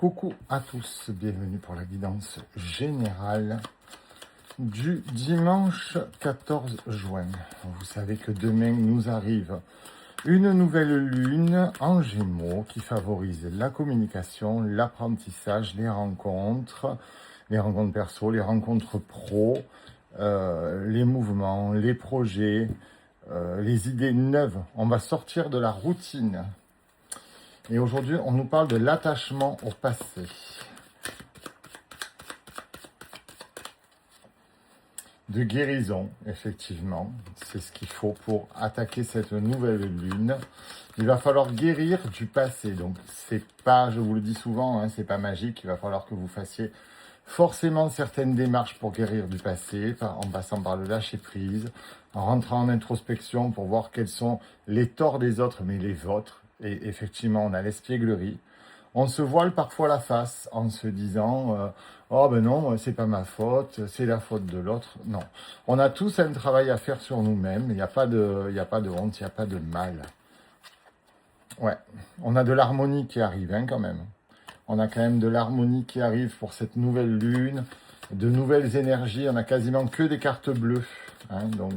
Coucou à tous, bienvenue pour la guidance générale du dimanche 14 juin. Vous savez que demain nous arrive une nouvelle lune en Gémeaux qui favorise la communication, l'apprentissage, les rencontres perso, les rencontres pro, les mouvements, les projets, les idées neuves. On va sortir de la routine. Et aujourd'hui, on nous parle de l'attachement au passé. De guérison, effectivement. C'est ce qu'il faut pour attaquer cette nouvelle lune. Il va falloir guérir du passé. Donc, c'est pas, je vous le dis souvent, hein, c'est pas magique. Il va falloir que vous fassiez forcément certaines démarches pour guérir du passé, en passant par le lâcher-prise, en rentrant en introspection pour voir quels sont les torts des autres, mais les vôtres. Et effectivement, on a l'espièglerie. On se voile parfois la face en se disant oh ben non, c'est pas ma faute, c'est la faute de l'autre. Non, on a tous un travail à faire sur nous-mêmes. Il n'y a pas de honte, il n'y a pas de mal. Ouais, on a de l'harmonie qui arrive hein, quand même. On a quand même de l'harmonie qui arrive pour cette nouvelle lune, de nouvelles énergies. On a quasiment que des cartes bleues. Hein, donc,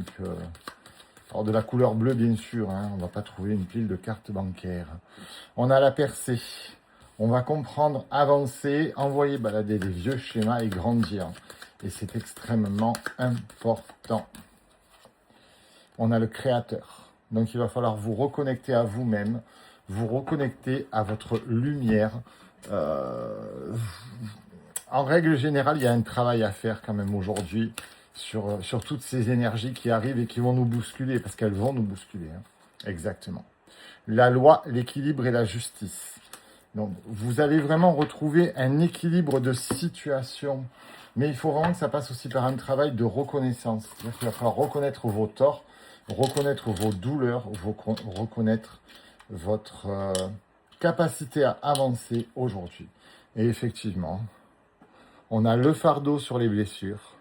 alors de la couleur bleue, bien sûr. Hein, on ne va pas trouver une pile de cartes bancaires. On a la percée. On va comprendre, avancer, envoyer balader les vieux schémas et grandir. Et c'est extrêmement important. On a le créateur. Donc, il va falloir vous reconnecter à vous-même, vous reconnecter à votre lumière. En règle générale, il y a un travail à faire quand même aujourd'hui sur toutes ces énergies qui arrivent et qui vont nous bousculer, parce qu'elles vont nous bousculer. Hein. Exactement. La loi, l'équilibre et la justice. Donc, vous allez vraiment retrouver un équilibre de situation. Mais il faut vraiment que ça passe aussi par un travail de reconnaissance. C'est-à-dire qu'il va falloir reconnaître vos torts, reconnaître vos douleurs, reconnaître votre capacité à avancer aujourd'hui. Et effectivement, on a le fardeau sur les blessures.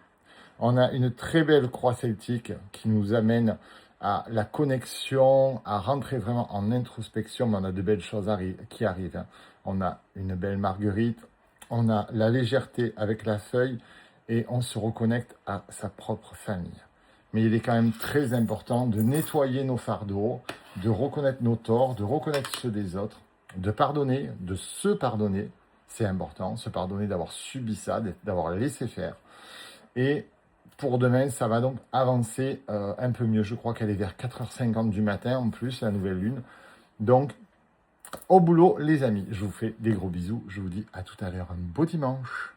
On a une très belle croix celtique qui nous amène à la connexion, à rentrer vraiment en introspection, mais on a de belles choses qui arrivent. Hein. On a une belle marguerite, on a la légèreté avec la feuille, et on se reconnecte à sa propre famille. Mais il est quand même très important de nettoyer nos fardeaux, de reconnaître nos torts, de reconnaître ceux des autres, de pardonner, de se pardonner. C'est important, se pardonner d'avoir subi ça, d'avoir laissé faire. Et pour demain, ça va donc avancer un peu mieux. Je crois qu'elle est vers 4h50 du matin en plus, la nouvelle lune. Donc, au boulot, les amis. Je vous fais des gros bisous. Je vous dis à tout à l'heure. Un beau dimanche.